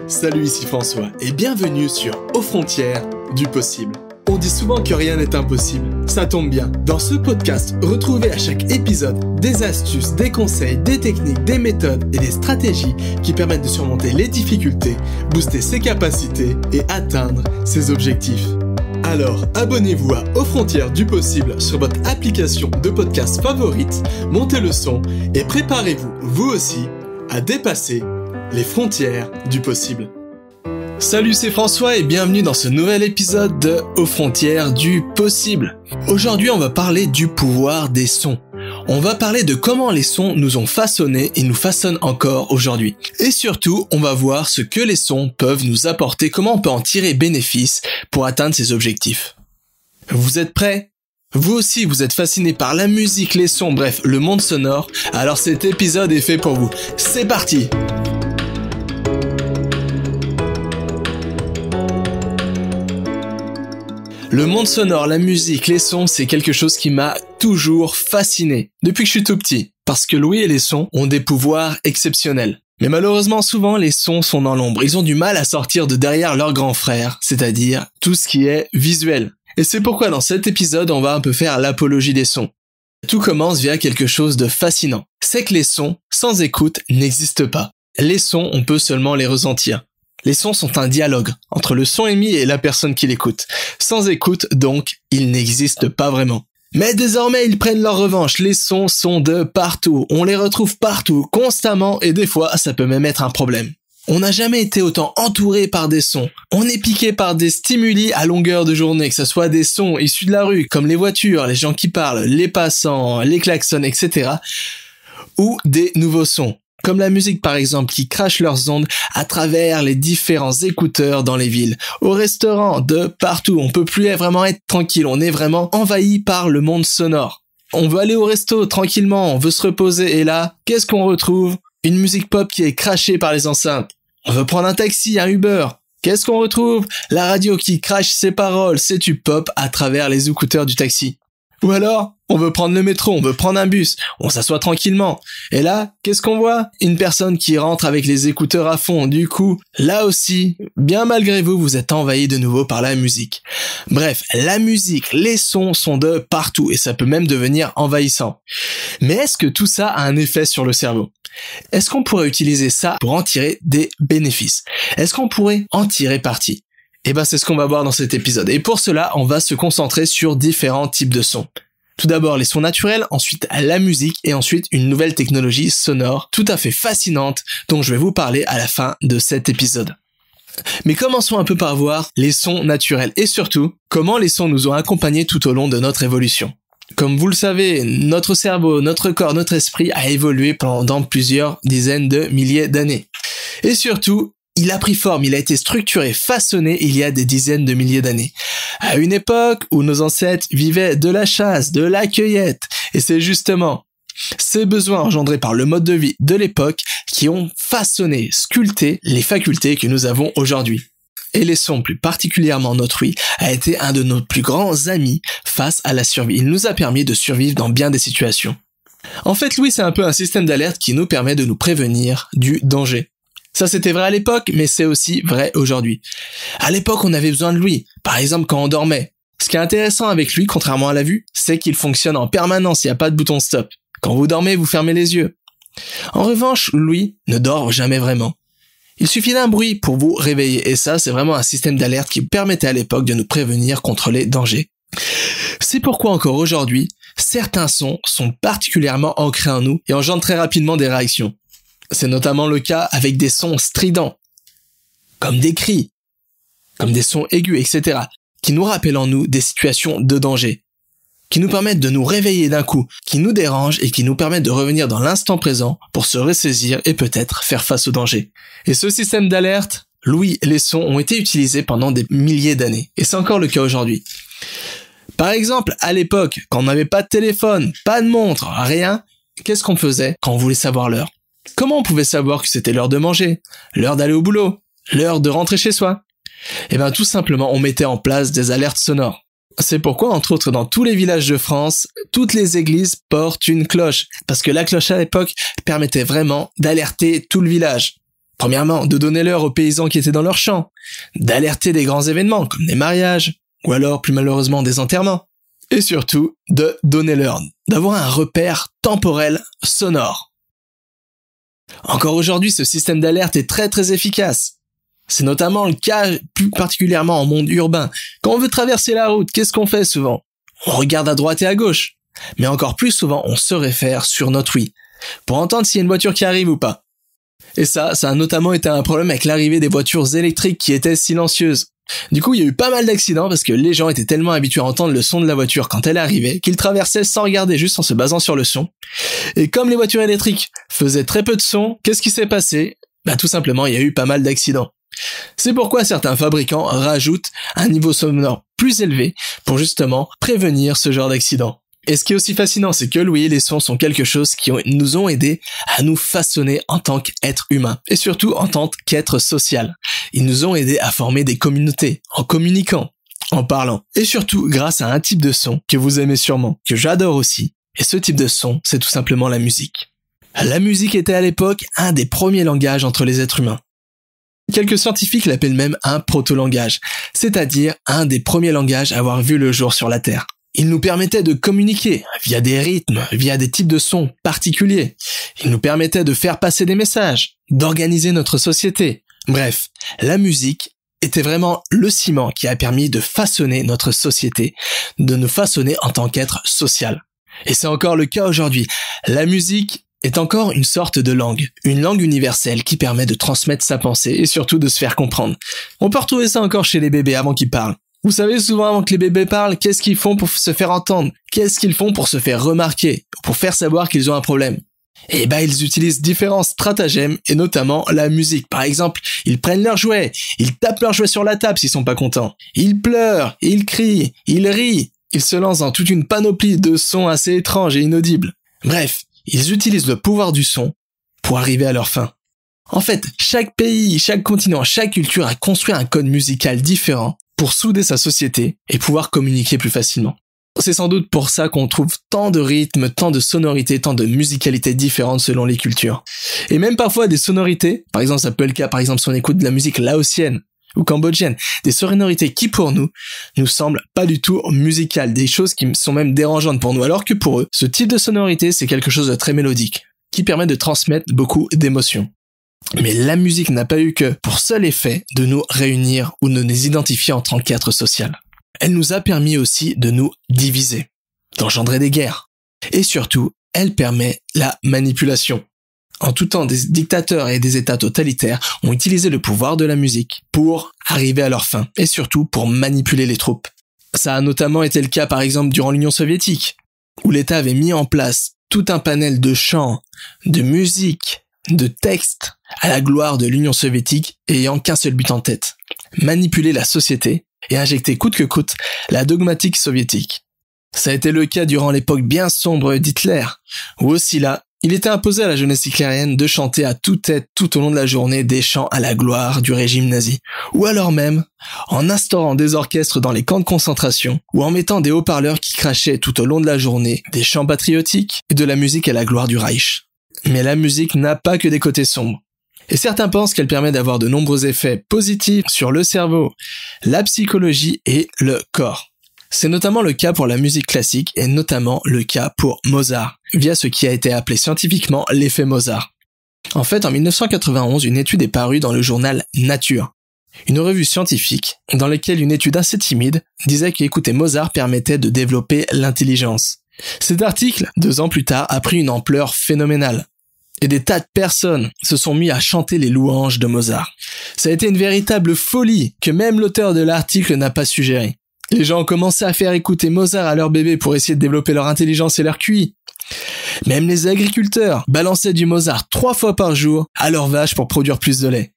Salut, ici François et bienvenue sur Aux frontières du possible. On dit souvent que rien n'est impossible, ça tombe bien. Dans ce podcast, retrouvez à chaque épisode des astuces, des conseils, des techniques, des méthodes et des stratégies qui permettent de surmonter les difficultés, booster ses capacités et atteindre ses objectifs. Alors, abonnez-vous à Aux frontières du possible sur votre application de podcast favorite, montez le son et préparez-vous, vous aussi, à dépasser les frontières du possible. Salut, c'est François et bienvenue dans ce nouvel épisode de Aux frontières du possible. Aujourd'hui, on va parler du pouvoir des sons. On va parler de comment les sons nous ont façonnés et nous façonnent encore aujourd'hui. Et surtout, on va voir ce que les sons peuvent nous apporter, comment on peut en tirer bénéfice pour atteindre ses objectifs. Vous êtes prêts ? Vous aussi, vous êtes fasciné par la musique, les sons, bref, le monde sonore. Alors cet épisode est fait pour vous. C'est parti ! Le monde sonore, la musique, les sons, c'est quelque chose qui m'a toujours fasciné, depuis que je suis tout petit, parce que l'ouïe et les sons ont des pouvoirs exceptionnels. Mais malheureusement, souvent, les sons sont dans l'ombre. Ils ont du mal à sortir de derrière leurs grands frères, c'est-à-dire tout ce qui est visuel. Et c'est pourquoi dans cet épisode, on va un peu faire l'apologie des sons. Tout commence via quelque chose de fascinant. C'est que les sons, sans écoute, n'existent pas. Les sons, on peut seulement les ressentir. Les sons sont un dialogue entre le son émis et la personne qui l'écoute. Sans écoute, donc, ils n'existent pas vraiment. Mais désormais, ils prennent leur revanche. Les sons sont de partout. On les retrouve partout, constamment, et des fois, ça peut même être un problème. On n'a jamais été autant entouré par des sons. On est piqué par des stimuli à longueur de journée, que ce soit des sons issus de la rue, comme les voitures, les gens qui parlent, les passants, les klaxons, etc. ou des nouveaux sons. Comme la musique par exemple, qui crache leurs ondes à travers les différents écouteurs dans les villes. Au restaurant, de partout, on peut plus vraiment être tranquille, on est vraiment envahi par le monde sonore. On veut aller au resto tranquillement, on veut se reposer et là, qu'est-ce qu'on retrouve ? Une musique pop qui est crachée par les enceintes. On veut prendre un taxi, un Uber. Qu'est-ce qu'on retrouve ? La radio qui crache ses paroles, ses tubes pop à travers les écouteurs du taxi. Ou alors, on veut prendre le métro, on veut prendre un bus, on s'assoit tranquillement. Et là, qu'est-ce qu'on voit ? Une personne qui rentre avec les écouteurs à fond. Du coup, là aussi, bien malgré vous, vous êtes envahi de nouveau par la musique. Bref, la musique, les sons sont de partout et ça peut même devenir envahissant. Mais est-ce que tout ça a un effet sur le cerveau ? Est-ce qu'on pourrait utiliser ça pour en tirer des bénéfices ? Est-ce qu'on pourrait en tirer parti ? Et c'est ce qu'on va voir dans cet épisode. Et pour cela, on va se concentrer sur différents types de sons. Tout d'abord les sons naturels, ensuite la musique et ensuite une nouvelle technologie sonore tout à fait fascinante dont je vais vous parler à la fin de cet épisode. Mais commençons un peu par voir les sons naturels et surtout comment les sons nous ont accompagnés tout au long de notre évolution. Comme vous le savez, notre cerveau, notre corps, notre esprit a évolué pendant plusieurs dizaines de milliers d'années. Et surtout, il a pris forme, il a été structuré, façonné il y a des dizaines de milliers d'années. À une époque où nos ancêtres vivaient de la chasse, de la cueillette. Et c'est justement ces besoins engendrés par le mode de vie de l'époque qui ont façonné, sculpté les facultés que nous avons aujourd'hui. Et les sons, plus particulièrement notre ouïe, a été un de nos plus grands amis face à la survie. Il nous a permis de survivre dans bien des situations. En fait, l'ouïe, c'est un peu un système d'alerte qui nous permet de nous prévenir du danger. Ça, c'était vrai à l'époque, mais c'est aussi vrai aujourd'hui. À l'époque, on avait besoin de l'ouïe, par exemple quand on dormait. Ce qui est intéressant avec lui, contrairement à la vue, c'est qu'il fonctionne en permanence, il n'y a pas de bouton stop. Quand vous dormez, vous fermez les yeux. En revanche, l'ouïe ne dort jamais vraiment. Il suffit d'un bruit pour vous réveiller, et ça, c'est vraiment un système d'alerte qui permettait à l'époque de nous prévenir contre les dangers. C'est pourquoi encore aujourd'hui, certains sons sont particulièrement ancrés en nous et engendrent très rapidement des réactions. C'est notamment le cas avec des sons stridents, comme des cris, comme des sons aigus, etc., qui nous rappellent en nous des situations de danger, qui nous permettent de nous réveiller d'un coup, qui nous dérangent et qui nous permettent de revenir dans l'instant présent pour se ressaisir et peut-être faire face au danger. Et ce système d'alerte, l'ouïe et les sons ont été utilisés pendant des milliers d'années, et c'est encore le cas aujourd'hui. Par exemple, à l'époque, quand on n'avait pas de téléphone, pas de montre, rien, qu'est-ce qu'on faisait quand on voulait savoir l'heure ? Comment on pouvait savoir que c'était l'heure de manger, l'heure d'aller au boulot, l'heure de rentrer chez soi ? Tout simplement, on mettait en place des alertes sonores. C'est pourquoi, entre autres, dans tous les villages de France, toutes les églises portent une cloche. Parce que la cloche à l'époque permettait vraiment d'alerter tout le village. Premièrement, de donner l'heure aux paysans qui étaient dans leurs champs, d'alerter des grands événements comme des mariages, ou alors plus malheureusement des enterrements, et surtout de donner l'heure, d'avoir un repère temporel sonore. Encore aujourd'hui, ce système d'alerte est très très efficace. C'est notamment le cas plus particulièrement en monde urbain. Quand on veut traverser la route, qu'est-ce qu'on fait souvent? On regarde à droite et à gauche. Mais encore plus souvent, on se réfère sur notre ouïe pour entendre s'il y a une voiture qui arrive ou pas. Et ça a notamment été un problème avec l'arrivée des voitures électriques qui étaient silencieuses. Du coup, il y a eu pas mal d'accidents parce que les gens étaient tellement habitués à entendre le son de la voiture quand elle arrivait qu'ils traversaient sans regarder, juste en se basant sur le son. Et comme les voitures électriques faisaient très peu de son, qu'est-ce qui s'est passé? Tout simplement, il y a eu pas mal d'accidents. C'est pourquoi certains fabricants rajoutent un niveau sonore plus élevé pour justement prévenir ce genre d'accident. Et ce qui est aussi fascinant, c'est que oui, les sons sont quelque chose qui nous ont aidés à nous façonner en tant qu'être humain, et surtout en tant qu'être social. Ils nous ont aidés à former des communautés, en communiquant, en parlant, et surtout grâce à un type de son que vous aimez sûrement, que j'adore aussi. Et ce type de son, c'est tout simplement la musique. La musique était à l'époque un des premiers langages entre les êtres humains. Quelques scientifiques l'appellent même un proto-langage, c'est-à-dire un des premiers langages à avoir vu le jour sur la Terre. Il nous permettait de communiquer via des rythmes, via des types de sons particuliers. Il nous permettait de faire passer des messages, d'organiser notre société. Bref, la musique était vraiment le ciment qui a permis de façonner notre société, de nous façonner en tant qu'être social. Et c'est encore le cas aujourd'hui. La musique est encore une sorte de langue, une langue universelle qui permet de transmettre sa pensée et surtout de se faire comprendre. On peut retrouver ça encore chez les bébés avant qu'ils parlent. Vous savez, souvent avant que les bébés parlent, qu'est-ce qu'ils font pour se faire entendre? Qu'est-ce qu'ils font pour se faire remarquer? Pour faire savoir qu'ils ont un problème? Ils utilisent différents stratagèmes et notamment la musique. Par exemple, ils prennent leurs jouets, ils tapent leurs jouets sur la table s'ils sont pas contents. Ils pleurent, ils crient, ils rient. Ils se lancent dans toute une panoplie de sons assez étranges et inaudibles. Bref, ils utilisent le pouvoir du son pour arriver à leur fin. En fait, chaque pays, chaque continent, chaque culture a construit un code musical différent pour souder sa société et pouvoir communiquer plus facilement. C'est sans doute pour ça qu'on trouve tant de rythmes, tant de sonorités, tant de musicalités différentes selon les cultures. Et même parfois des sonorités, par exemple ça peut être le cas par exemple si on écoute de la musique laotienne ou cambodgienne, des sonorités qui pour nous semblent pas du tout musicales, des choses qui sont même dérangeantes pour nous, alors que pour eux, ce type de sonorité c'est quelque chose de très mélodique, qui permet de transmettre beaucoup d'émotions. Mais la musique n'a pas eu que pour seul effet de nous réunir ou de nous identifier en tant qu'être social. Elle nous a permis aussi de nous diviser, d'engendrer des guerres. Et surtout, elle permet la manipulation. En tout temps, des dictateurs et des États totalitaires ont utilisé le pouvoir de la musique pour arriver à leur fin, et surtout pour manipuler les troupes. Ça a notamment été le cas par exemple durant l'Union soviétique, où l'État avait mis en place tout un panel de chants, de musique, de textes à la gloire de l'Union soviétique ayant qu'un seul but en tête, manipuler la société et injecter coûte que coûte la dogmatique soviétique. Ça a été le cas durant l'époque bien sombre d'Hitler, où aussi là, il était imposé à la jeunesse hitlérienne de chanter à tue-tête tout au long de la journée des chants à la gloire du régime nazi, ou alors même en instaurant des orchestres dans les camps de concentration, ou en mettant des haut-parleurs qui crachaient tout au long de la journée des chants patriotiques et de la musique à la gloire du Reich. Mais la musique n'a pas que des côtés sombres. Et certains pensent qu'elle permet d'avoir de nombreux effets positifs sur le cerveau, la psychologie et le corps. C'est notamment le cas pour la musique classique et notamment le cas pour Mozart, via ce qui a été appelé scientifiquement l'effet Mozart. En fait, en 1991, une étude est parue dans le journal Nature, une revue scientifique dans laquelle une étude assez timide disait qu'écouter Mozart permettait de développer l'intelligence. Cet article, 2 ans plus tard, a pris une ampleur phénoménale. Et des tas de personnes se sont mis à chanter les louanges de Mozart. Ça a été une véritable folie que même l'auteur de l'article n'a pas suggéré. Les gens ont commencé à faire écouter Mozart à leurs bébés pour essayer de développer leur intelligence et leur QI. Même les agriculteurs balançaient du Mozart 3 fois par jour à leurs vaches pour produire plus de lait.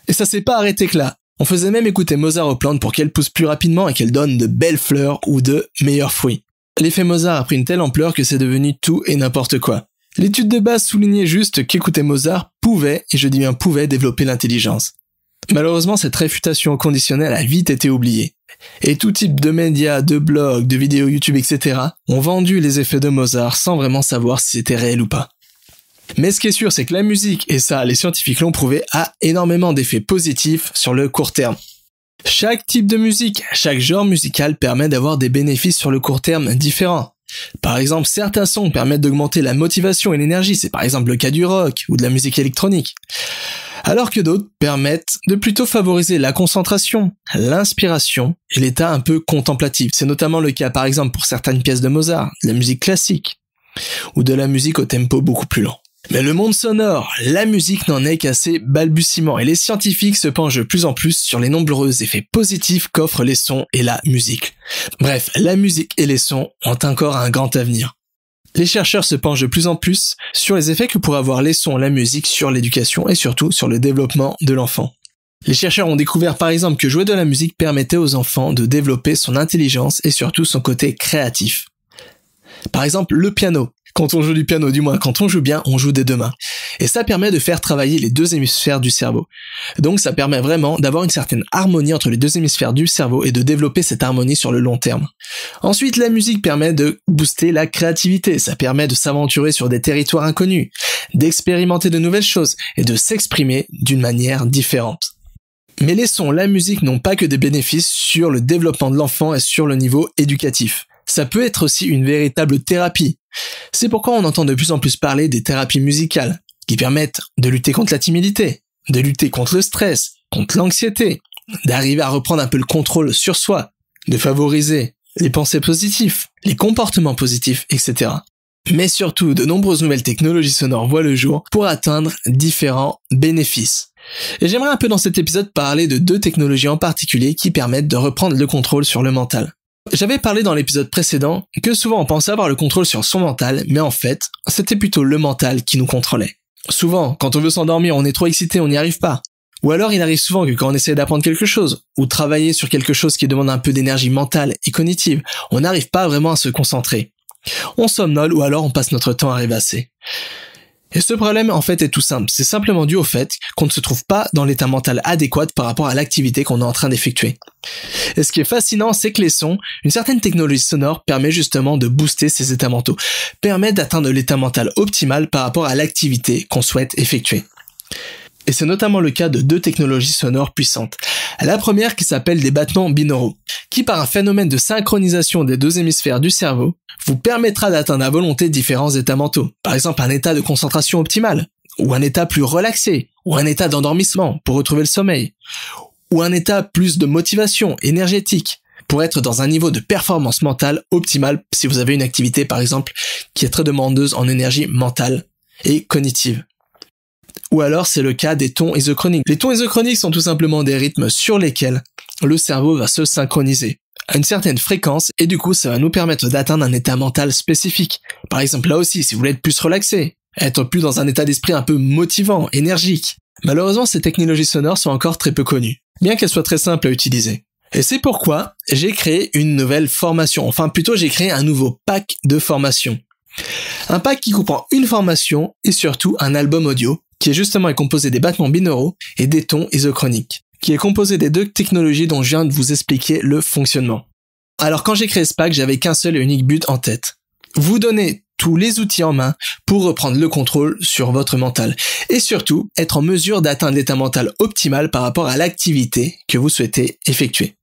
Et ça s'est pas arrêté que là. On faisait même écouter Mozart aux plantes pour qu'elles poussent plus rapidement et qu'elles donnent de belles fleurs ou de meilleurs fruits. L'effet Mozart a pris une telle ampleur que c'est devenu tout et n'importe quoi. L'étude de base soulignait juste qu'écouter Mozart pouvait, et je dis bien pouvait, développer l'intelligence. Malheureusement, cette réfutation conditionnelle a vite été oubliée. Et tout type de médias, de blogs, de vidéos YouTube, etc. ont vendu les effets de Mozart sans vraiment savoir si c'était réel ou pas. Mais ce qui est sûr, c'est que la musique, et ça les scientifiques l'ont prouvé, a énormément d'effets positifs sur le court terme. Chaque type de musique, chaque genre musical permet d'avoir des bénéfices sur le court terme différents. Par exemple, certains sons permettent d'augmenter la motivation et l'énergie, c'est par exemple le cas du rock ou de la musique électronique. Alors que d'autres permettent de plutôt favoriser la concentration, l'inspiration et l'état un peu contemplatif. C'est notamment le cas par exemple pour certaines pièces de Mozart, de la musique classique, ou de la musique au tempo beaucoup plus lent. Mais le monde sonore, la musique n'en est qu'à ses balbutiements et les scientifiques se penchent de plus en plus sur les nombreux effets positifs qu'offrent les sons et la musique. Bref, la musique et les sons ont encore un grand avenir. Les chercheurs se penchent de plus en plus sur les effets que pourraient avoir les sons et la musique sur l'éducation et surtout sur le développement de l'enfant. Les chercheurs ont découvert par exemple que jouer de la musique permettait aux enfants de développer son intelligence et surtout son côté créatif. Par exemple, le piano. Quand on joue du piano, du moins quand on joue bien, on joue des deux mains. Et ça permet de faire travailler les deux hémisphères du cerveau. Donc ça permet vraiment d'avoir une certaine harmonie entre les deux hémisphères du cerveau et de développer cette harmonie sur le long terme. Ensuite, la musique permet de booster la créativité. Ça permet de s'aventurer sur des territoires inconnus, d'expérimenter de nouvelles choses et de s'exprimer d'une manière différente. Mais les sons, la musique n'ont pas que des bénéfices sur le développement de l'enfant et sur le niveau éducatif. Ça peut être aussi une véritable thérapie. C'est pourquoi on entend de plus en plus parler des thérapies musicales, qui permettent de lutter contre la timidité, de lutter contre le stress, contre l'anxiété, d'arriver à reprendre un peu le contrôle sur soi, de favoriser les pensées positives, les comportements positifs, etc. Mais surtout, de nombreuses nouvelles technologies sonores voient le jour pour atteindre différents bénéfices. Et j'aimerais un peu dans cet épisode parler de 2 technologies en particulier qui permettent de reprendre le contrôle sur le mental. J'avais parlé dans l'épisode précédent que souvent on pensait avoir le contrôle sur son mental, mais en fait, c'était plutôt le mental qui nous contrôlait. Souvent, quand on veut s'endormir, on est trop excité, on n'y arrive pas. Ou alors il arrive souvent que quand on essaie d'apprendre quelque chose, ou travailler sur quelque chose qui demande un peu d'énergie mentale et cognitive, on n'arrive pas vraiment à se concentrer. On somnole ou alors on passe notre temps à rêvasser. Et ce problème en fait est tout simple, c'est simplement dû au fait qu'on ne se trouve pas dans l'état mental adéquat par rapport à l'activité qu'on est en train d'effectuer. Et ce qui est fascinant, c'est que les sons, une certaine technologie sonore permet justement de booster ces états mentaux, permet d'atteindre l'état mental optimal par rapport à l'activité qu'on souhaite effectuer. Et c'est notamment le cas de 2 technologies sonores puissantes. La première qui s'appelle des battements binauraux, qui par un phénomène de synchronisation des 2 hémisphères du cerveau, vous permettra d'atteindre à volonté différents états mentaux. Par exemple un état de concentration optimale, ou un état plus relaxé, ou un état d'endormissement pour retrouver le sommeil, ou un état plus de motivation énergétique, pour être dans un niveau de performance mentale optimale si vous avez une activité par exemple qui est très demandeuse en énergie mentale et cognitive. Ou alors c'est le cas des tons isochroniques. Les tons isochroniques sont tout simplement des rythmes sur lesquels le cerveau va se synchroniser à une certaine fréquence et du coup ça va nous permettre d'atteindre un état mental spécifique. Par exemple là aussi, si vous voulez être plus relaxé, être plus dans un état d'esprit un peu motivant, énergique. Malheureusement, ces technologies sonores sont encore très peu connues, bien qu'elles soient très simples à utiliser. Et c'est pourquoi j'ai créé une nouvelle formation, enfin plutôt j'ai créé un nouveau pack de formation. Un pack qui comprend une formation et surtout un album audio, qui est justement composé des battements binauraux et des tons isochroniques, qui est composé des 2 technologies dont je viens de vous expliquer le fonctionnement. Alors quand j'ai créé ce pack, j'avais qu'un seul et unique but en tête. Vous donner tous les outils en main pour reprendre le contrôle sur votre mental. Et surtout, être en mesure d'atteindre l'état mental optimal par rapport à l'activité que vous souhaitez effectuer.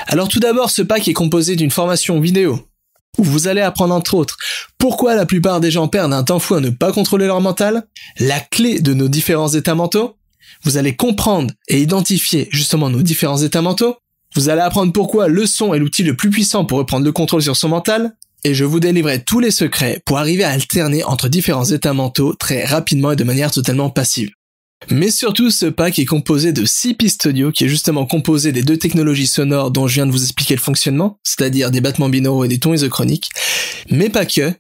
Alors tout d'abord, ce pack est composé d'une formation vidéo, où vous allez apprendre entre autres pourquoi la plupart des gens perdent un temps fou à ne pas contrôler leur mental, la clé de nos différents états mentaux, vous allez comprendre et identifier justement nos différents états mentaux, vous allez apprendre pourquoi le son est l'outil le plus puissant pour reprendre le contrôle sur son mental, et je vous délivrerai tous les secrets pour arriver à alterner entre différents états mentaux très rapidement et de manière totalement passive. Mais surtout, ce pack est composé de 6 pistes audio qui est justement composé des 2 technologies sonores dont je viens de vous expliquer le fonctionnement, c'est-à-dire des battements binauraux et des tons isochroniques, mais pas que.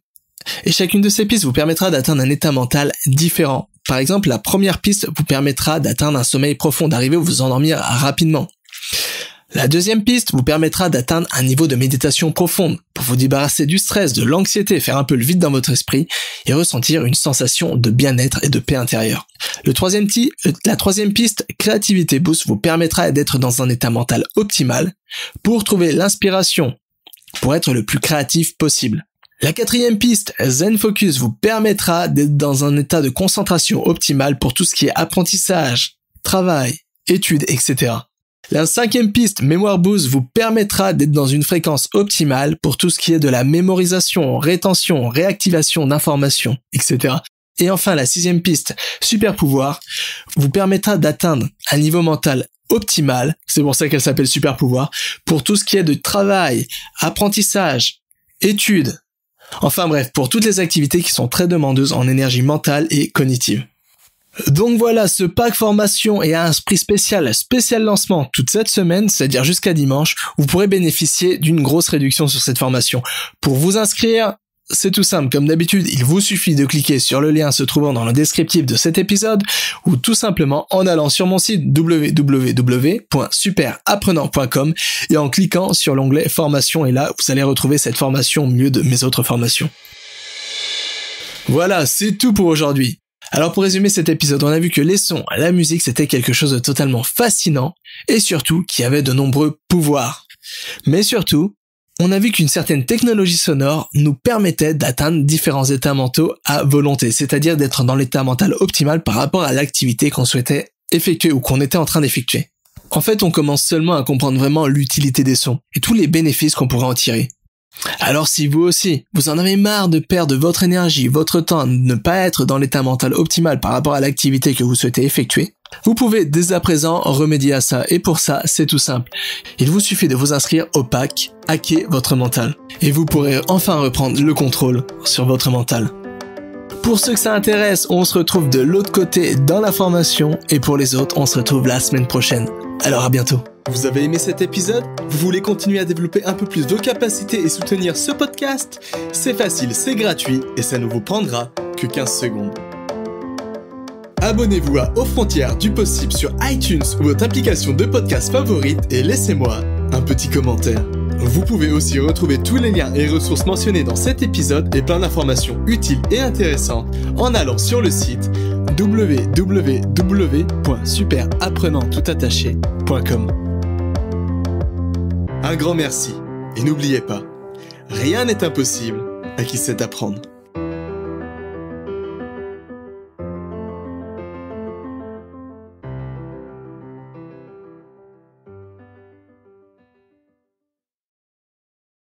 Et chacune de ces pistes vous permettra d'atteindre un état mental différent. Par exemple, la première piste vous permettra d'atteindre un sommeil profond, d'arriver à vous endormir rapidement. La deuxième piste vous permettra d'atteindre un niveau de méditation profonde pour vous débarrasser du stress, de l'anxiété, faire un peu le vide dans votre esprit et ressentir une sensation de bien-être et de paix intérieure. La troisième piste, Créativité Boost, vous permettra d'être dans un état mental optimal pour trouver l'inspiration, pour être le plus créatif possible. La 4e piste, Zen Focus, vous permettra d'être dans un état de concentration optimal pour tout ce qui est apprentissage, travail, études, etc. La 5e piste, Mémoire Boost, vous permettra d'être dans une fréquence optimale pour tout ce qui est de la mémorisation, rétention, réactivation d'informations, etc. Et enfin, la 6e piste, Super Pouvoir, vous permettra d'atteindre un niveau mental optimal, c'est pour ça qu'elle s'appelle Super Pouvoir, pour tout ce qui est de travail, apprentissage, études, enfin bref, pour toutes les activités qui sont très demandeuses en énergie mentale et cognitive. Donc voilà, ce pack formation est à un prix spécial lancement toute cette semaine, c'est-à-dire jusqu'à dimanche, vous pourrez bénéficier d'une grosse réduction sur cette formation. Pour vous inscrire, c'est tout simple, comme d'habitude, il vous suffit de cliquer sur le lien se trouvant dans le descriptif de cet épisode ou tout simplement en allant sur mon site www.superapprenant.com et en cliquant sur l'onglet formation et là, vous allez retrouver cette formation au milieu de mes autres formations. Voilà, c'est tout pour aujourd'hui. Alors pour résumer cet épisode, on a vu que les sons, la musique, c'était quelque chose de totalement fascinant et surtout qui avait de nombreux pouvoirs. Mais surtout, on a vu qu'une certaine technologie sonore nous permettait d'atteindre différents états mentaux à volonté, c'est-à-dire d'être dans l'état mental optimal par rapport à l'activité qu'on souhaitait effectuer ou qu'on était en train d'effectuer. En fait, on commence seulement à comprendre vraiment l'utilité des sons et tous les bénéfices qu'on pourrait en tirer. Alors si vous aussi, vous en avez marre de perdre votre énergie, votre temps, de ne pas être dans l'état mental optimal par rapport à l'activité que vous souhaitez effectuer, vous pouvez dès à présent remédier à ça et pour ça, c'est tout simple. Il vous suffit de vous inscrire au pack Hacker votre mental et vous pourrez enfin reprendre le contrôle sur votre mental. Pour ceux que ça intéresse, on se retrouve de l'autre côté dans la formation et pour les autres, on se retrouve la semaine prochaine. Alors à bientôt. Vous avez aimé cet épisode? Vous voulez continuer à développer un peu plus vos capacités et soutenir ce podcast? C'est facile, c'est gratuit et ça ne vous prendra que 15 secondes. Abonnez-vous à Aux Frontières du Possible sur iTunes ou votre application de podcast favorite et laissez-moi un petit commentaire. Vous pouvez aussi retrouver tous les liens et ressources mentionnés dans cet épisode et plein d'informations utiles et intéressantes en allant sur le site www.superapprenanttoutattaché.com. Un grand merci et n'oubliez pas, rien n'est impossible à qui sait apprendre.